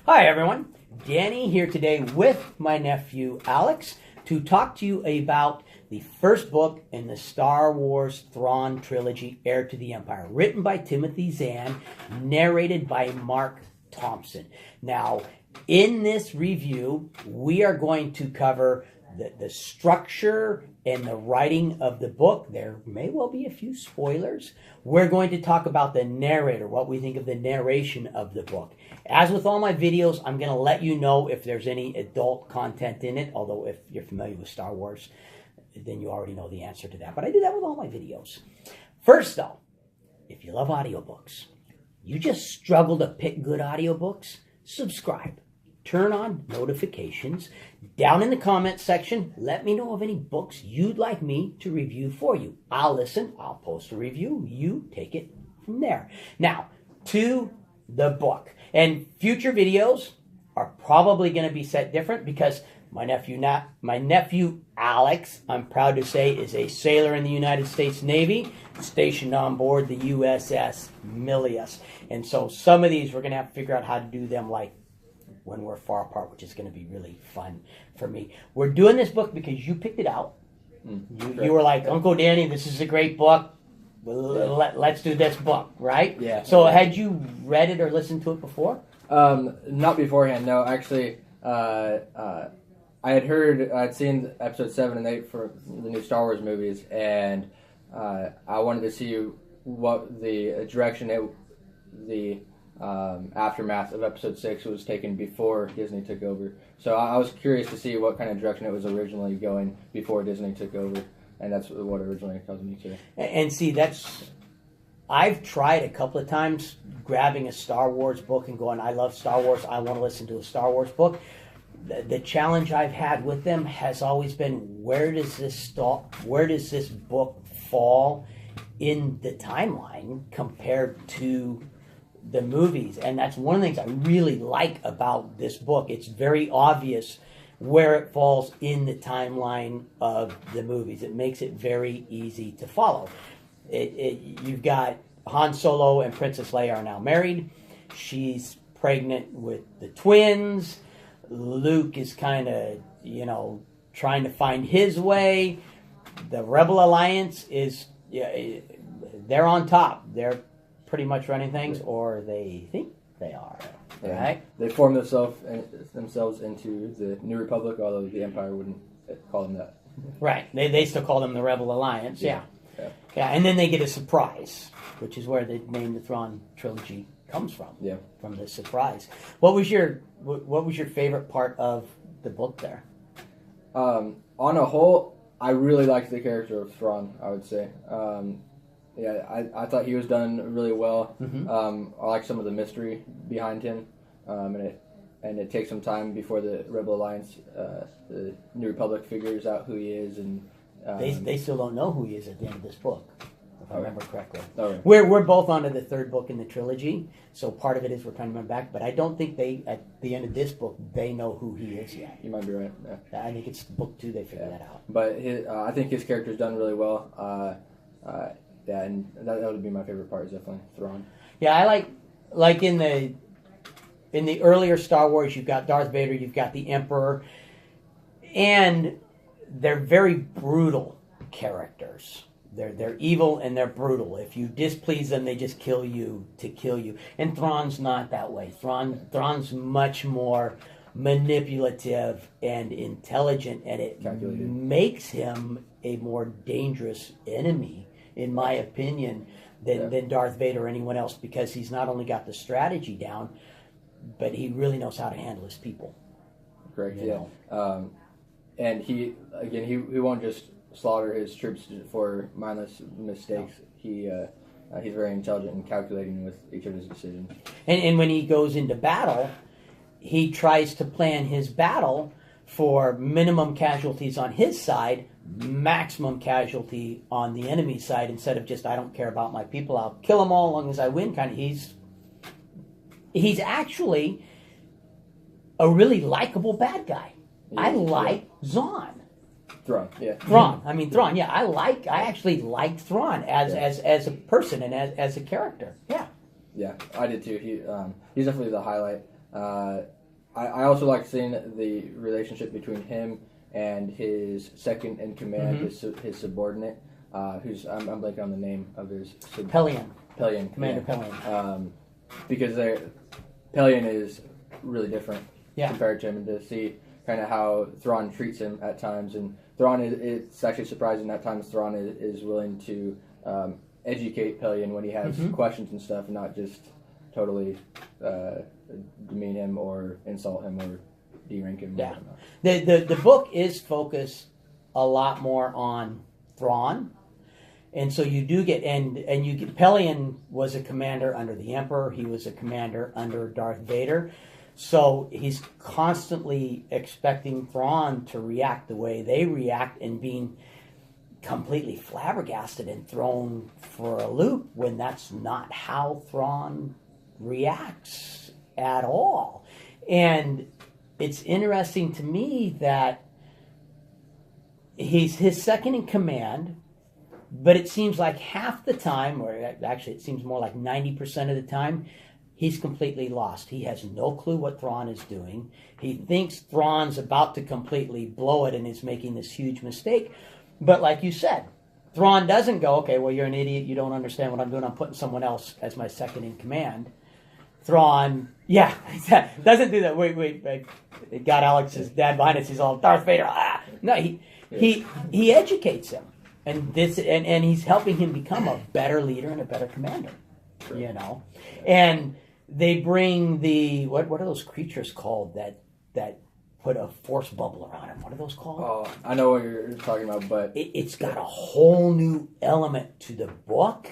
Hi everyone, Danny here today with my nephew Alex to talk to you about the first book in the Star Wars Thrawn trilogy, Heir to the Empire, written by Timothy Zahn, narrated by Marc Thompson. Now, in this review, we are going to cover the structure and the writing of the book. There may well be a few spoilers. We're going to talk about the narrator, what we think of the narration of the book. As with all my videos, I'm going to let you know if there's any adult content in it, although if you're familiar with Star Wars, then you already know the answer to that. But I do that with all my videos. First, though, if you love audiobooks, you just struggle to pick good audiobooks, subscribe. Turn on notifications. Down in the comments section, let me know of any books you'd like me to review for you. I'll listen. I'll post a review. You take it from there. Now, to the book. And future videos are probably going to be set different because my nephew Alex, I'm proud to say, is a sailor in the United States Navy stationed on board the USS Milius. And so some of these we're going to have to figure out how to do them like when we're far apart, which is going to be really fun for me. We're doing this book because you picked it out. You were like, Uncle Danny, this is a great book. Let's do this book, right? Yeah. So had you read it or listened to it before? Not beforehand, no. Actually, I had seen episode 7 and 8 for the new Star Wars movies, and I wanted to see what the direction the aftermath of episode 6 was taken before Disney took over. So I was curious to see what kind of direction it was originally going before Disney took over, and that's what originally caused me to. And see, I've tried a couple of times grabbing a Star Wars book and going, I love Star Wars, I want to listen to a Star Wars book. The challenge I've had with them has always been, where does this book fall in the timeline compared to the movies? And that's one of the things I really like about this book. It's very obvious where it falls in the timeline of the movies. It makes it very easy to follow. You've got Han Solo and Princess Leia are now married. She's pregnant with the twins. Luke is kind of, trying to find his way. The Rebel Alliance is, they're on top. They're pretty much running things, or they think they are. Yeah. Right? They formed themselves into the New Republic, although the Empire wouldn't call them that. Right. They still call them the Rebel Alliance. Yeah. Yeah. And then they get a surprise, which is where the name the Thrawn trilogy comes from. Yeah. From the surprise. What was your favorite part of the book there? On a whole, I really liked the character of Thrawn, I would say. I thought he was done really well. Mm-hmm. I like some of the mystery behind him, and it takes some time before the Rebel Alliance, the New Republic, figures out who he is, and they still don't know who he is at the end of this book, if I remember correctly. Oh, right. We're both on to the third book in the trilogy, so part of it is we're trying to remember back, but I don't think at the end of this book, they know who he is yet. You might be right. Yeah. I think it's book 2 they figure that out. But I think his character's done really well. Yeah, and that would be my favorite part, is definitely Thrawn. Yeah, I like in the earlier Star Wars, you've got Darth Vader, you've got the Emperor, and they're very brutal characters. They're evil and they're brutal. If you displease them, they just kill you to kill you. And Thrawn's not that way. Thrawn's much more manipulative and intelligent, and it makes him a more dangerous enemy, in my opinion, than Darth Vader or anyone else, because he's not only got the strategy down, but he really knows how to handle his people. Correct, and he won't just slaughter his troops for mindless mistakes. No. He's very intelligent and calculating with each of his decisions. And when he goes into battle, he tries to plan his battle for minimum casualties on his side, maximum casualty on the enemy side, instead of just, I don't care about my people, I'll kill them all as long as I win kind of. He's actually a really likable bad guy. I like Zahn. Thrawn, yeah. Thrawn. I mean, Thrawn, yeah. I actually like Thrawn as a person and as a character. Yeah. Yeah, I did too. He's definitely the highlight. I also like seeing the relationship between him and his second in command, his subordinate, who's I'm blanking on the name of his Pelion, Commander Pelion. Because Pelion is really different Yeah. compared to him, and to see kind of how Thrawn treats him at times, and Thrawn it's actually surprising at times Thrawn is willing to educate Pelion when he has questions and stuff, and not just totally demean him or insult him or de-rank him. Yeah. The book is focused a lot more on Thrawn. And so you do get, and you get, Pelion was a commander under the Emperor. He was a commander under Darth Vader. So he's constantly expecting Thrawn to react the way they react, and being completely flabbergasted and thrown for a loop when that's not how Thrawn reacts at all. And it's interesting to me that he's his second in command, but it seems like half the time, or actually it seems more like 90% of the time, he's completely lost. He has no clue what Thrawn is doing. He thinks Thrawn's about to completely blow it and is making this huge mistake. But like you said, Thrawn doesn't go, okay, well, you're an idiot. You don't understand what I'm doing. I'm putting someone else as my second in command. Thrawn, yeah, doesn't do that. Wait. It got Alex's dad behind us. He's all, Darth Vader. Ah. No, he educates him. And he's helping him become a better leader and a better commander. Sure. You know? And they bring the, what are those creatures called that put a force bubble around him? What are those called? Oh, I know what you're talking about, but it's got a whole new element to the book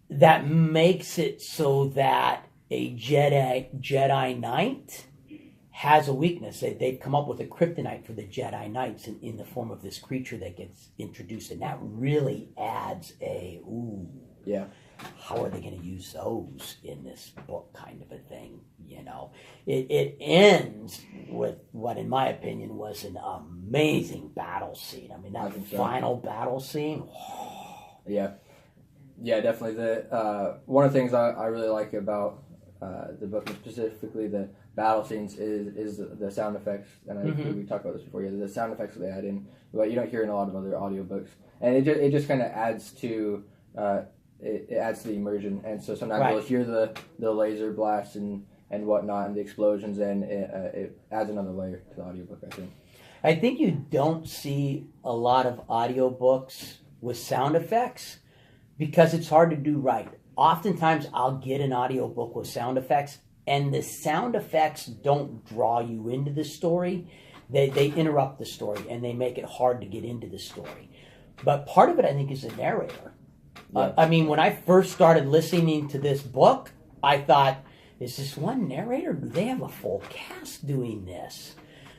that makes it so that a Jedi Knight has a weakness. They've come up with a kryptonite for the Jedi Knights in the form of this creature that gets introduced, and that really adds how are they going to use those in this book kind of a thing, you know? It ends with what, in my opinion, was an amazing battle scene. I mean, that final battle scene. Yeah, definitely. One of the things I really like about the book, and specifically the battle scenes, is the sound effects. And we talked about this before. Yeah, the sound effects that they add in, but you don't hear in a lot of other audiobooks, and it just kind of adds to it adds to the immersion. And so sometimes you'll hear the laser blasts and whatnot, and the explosions, and it adds another layer to the audiobook, I think you don't see a lot of audiobooks with sound effects because it's hard to do right. Oftentimes I'll get an audiobook with sound effects, and the sound effects don't draw you into the story. They interrupt the story, and they make it hard to get into the story. But part of it, I think, is the narrator. Yeah. I mean, when I first started listening to this book, I thought, is this one narrator? Do they have a full cast doing this?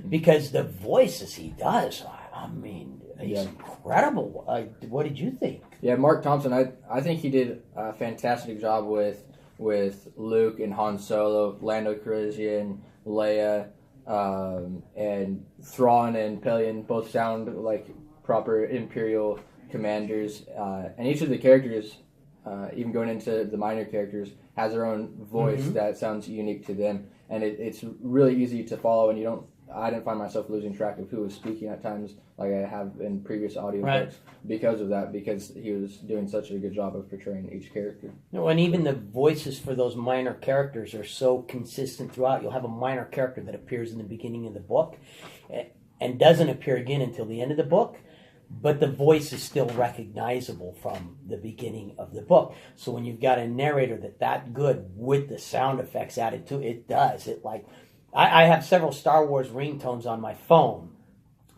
Because the voices he does, I mean, he's incredible. What did you think? Yeah, Marc Thompson, I think he did a fantastic job with Luke and Han Solo, Lando Calrissian, Leia, and Thrawn and Pelion both sound like proper Imperial commanders. And each of the characters, even going into the minor characters, has their own voice that sounds unique to them. And it's really easy to follow, and I didn't find myself losing track of who was speaking at times like I have in previous audiobooks because of that, because he was doing such a good job of portraying each character. No, and even the voices for those minor characters are so consistent throughout. You'll have a minor character that appears in the beginning of the book and doesn't appear again until the end of the book, but the voice is still recognizable from the beginning of the book. So when you've got a narrator that good with the sound effects added to it, I have several Star Wars ringtones on my phone,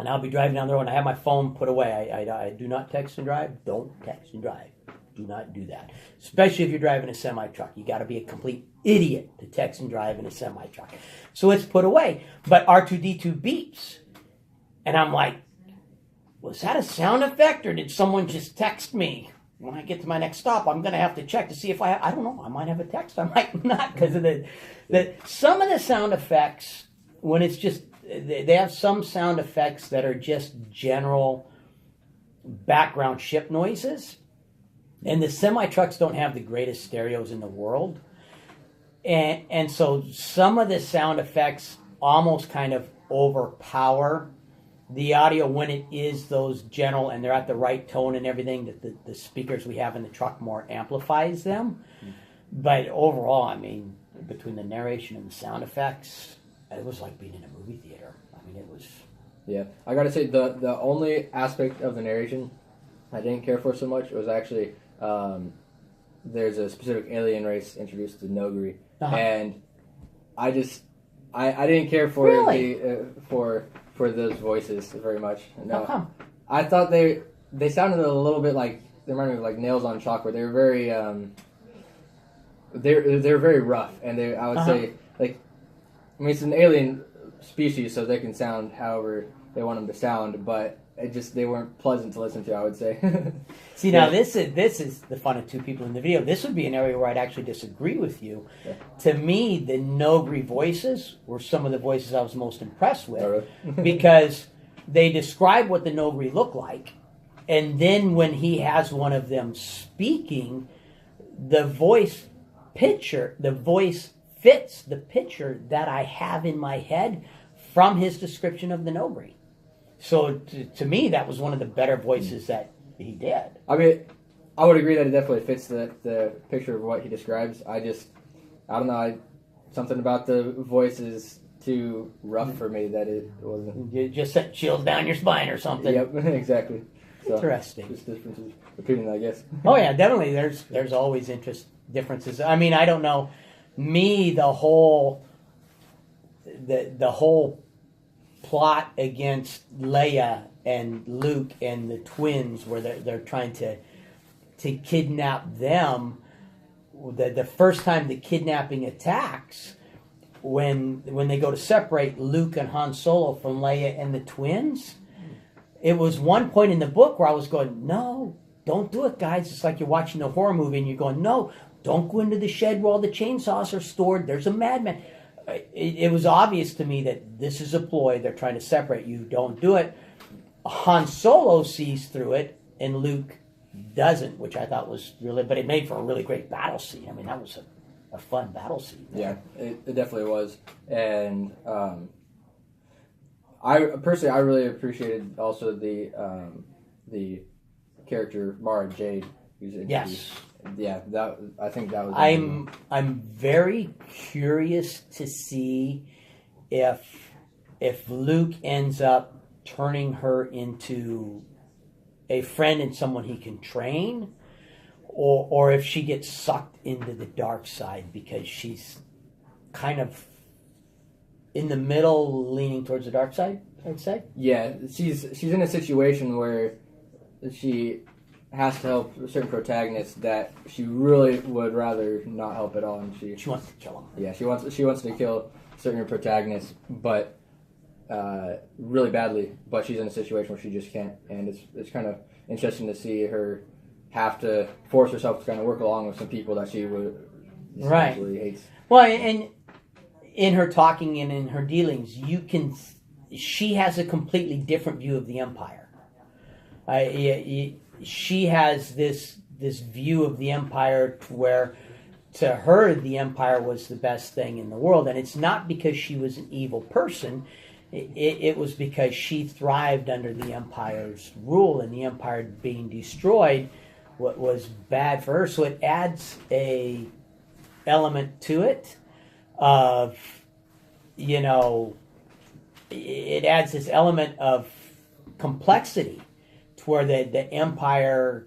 and I'll be driving down the road and I have my phone put away. I do not text and drive. Don't text and drive. Do not do that. Especially if you're driving a semi-truck. You got to be a complete idiot to text and drive in a semi-truck. So it's put away. But R2-D2 beeps. And I'm like, was that a sound effect, or did someone just text me? When I get to my next stop, I'm going to have to check to see if I don't know, I might have a text, I might not, because of some of the sound effects, when it's just, they have some sound effects that are just general background ship noises, and the semi-trucks don't have the greatest stereos in the world, and so some of the sound effects almost kind of overpower the audio when it is those general and they're at the right tone and everything, that the speakers we have in the truck more amplifies them. But overall, I mean, between the narration and the sound effects, it was like being in a movie theater. I mean, it was... Yeah, I gotta say, the only aspect of the narration I didn't care for so much was actually, there's a specific alien race introduced to Nogri, and I didn't care for for those voices very much. No. How come? I thought they sounded a little bit like, they reminded me of like nails on chalkboard. They were very they're very rough, and I would say, like, I mean, it's an alien species, so they can sound however they want them to sound, but they weren't pleasant to listen to, I would say. See, now this is the fun of two people in the video. This would be an area where I'd actually disagree with you. Yeah. To me, the Nogri voices were some of the voices I was most impressed with, because they describe what the Nogri look like, and then when he has one of them speaking, the voice fits the picture that I have in my head from his description of the Nogri. So to me, that was one of the better voices that he did. I mean, I would agree that it definitely fits the picture of what he describes. I don't know, something about the voice is too rough for me that it wasn't. You just sent chills down your spine or something. Yep, exactly. So, interesting. Just differences between, I guess. Oh yeah, definitely. There's always differences. I mean, I don't know. Me, the whole plot against Leia and Luke and the twins, where they're trying to kidnap them. The first time the kidnapping attacks, when they go to separate Luke and Han Solo from Leia and the twins, it was one point in the book where I was going, no, don't do it, guys. It's like you're watching a horror movie and you're going, no, don't go into the shed where all the chainsaws are stored. There's a madman. It was obvious to me that this is a ploy. They're trying to separate you. Don't do it. Han Solo sees through it, and Luke doesn't, which I thought was really... But it made for a really great battle scene. I mean, that was a fun battle scene. Yeah, it definitely was. And I really appreciated also the character Mara Jade, who's introduced. Yes. Yeah, I think that was... I'm very curious to see if Luke ends up turning her into a friend and someone he can train, or if she gets sucked into the dark side, because she's kind of in the middle, leaning towards the dark side, I'd say. Yeah, she's in a situation where she has to help a certain protagonist that she really would rather not help at all, and she wants to kill him. Yeah, she wants to kill certain protagonists, but really badly. But she's in a situation where she just can't, and it's kind of interesting to see her have to force herself to kind of work along with some people that she would essentially hates. Well, and in her talking and in her dealings, she has a completely different view of the Empire. She has this view of the Empire where, to her, the Empire was the best thing in the world. And it's not because she was an evil person. It was because she thrived under the Empire's rule, and the Empire being destroyed what was bad for her. So it adds a element to it of, it adds this element of complexity, to where the Empire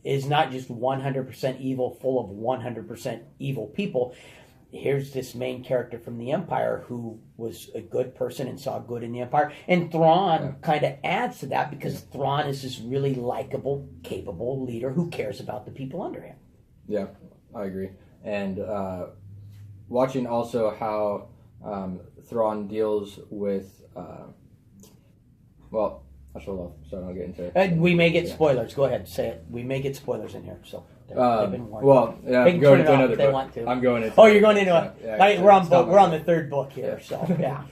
is not just 100% evil, full of 100% evil people. Here's this main character from the Empire who was a good person and saw good in the Empire. And Thrawn kind of adds to that, because Thrawn is this really likable, capable leader who cares about the people under him. Yeah, I agree. And watching also how Thrawn deals with... I should off, so I don't get into it. We may get spoilers. Go ahead, say it. We may get spoilers in here, so they've been warned. Well, yeah, I'm going into another book. They want to. I'm going into. Oh, you're going into it. Yeah, we're on the third book here, so yeah.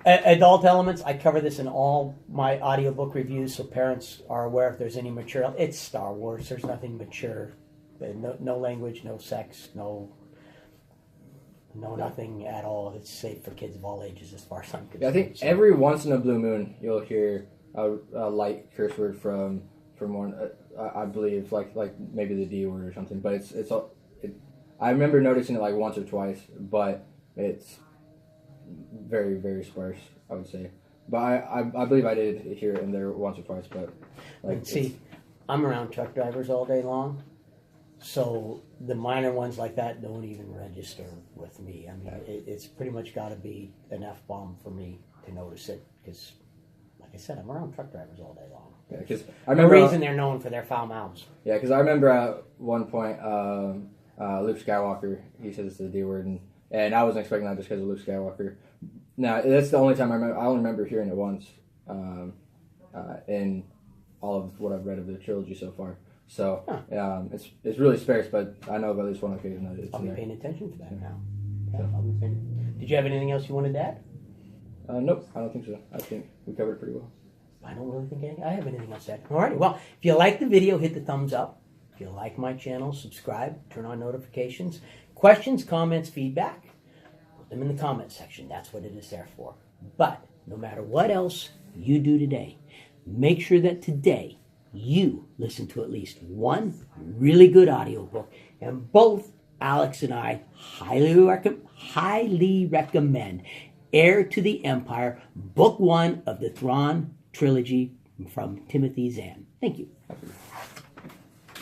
Adult elements. I cover this in all my audiobook reviews, so parents are aware if there's any mature. It's Star Wars. There's nothing mature. No language, no sex, no No, nothing at all. It's safe for kids of all ages as far as I'm concerned. Yeah, I think every once in a blue moon you'll hear a light curse word from one. I believe like maybe the D word or something. But it's I remember noticing it like once or twice, but it's very, very sparse, I would say. But I believe I did hear it in there once or twice. But like, see, I'm around truck drivers all day long, so the minor ones like that don't even register with me. I mean, it's pretty much got to be an F-bomb for me to notice it, because, like I said, I'm around truck drivers all day long. Yeah, because I remember the reason they're known for their foul mouths. Yeah, because I remember at one point, Luke Skywalker, he says the D word, and I wasn't expecting that just because of Luke Skywalker. Now, that's the only time I only remember hearing it once in all of what I've read of the trilogy so far. So it's really sparse, but I know of at least one occasion that it's I'll in be there. paying attention to that now. Yeah, I'll be paying. Did you have anything else you wanted to add? Nope, I don't think so. I think we covered it pretty well. I don't really think I have anything else to add. All right. Well, if you like the video, hit the thumbs up. If you like my channel, subscribe. Turn on notifications. Questions, comments, feedback, put them in the comment section. That's what it is there for. But no matter what else you do today, make sure that today you listen to at least one really good audiobook. And both Alex and I highly recommend Heir to the Empire, Book 1 of the Thrawn trilogy from Timothy Zahn. Thank you.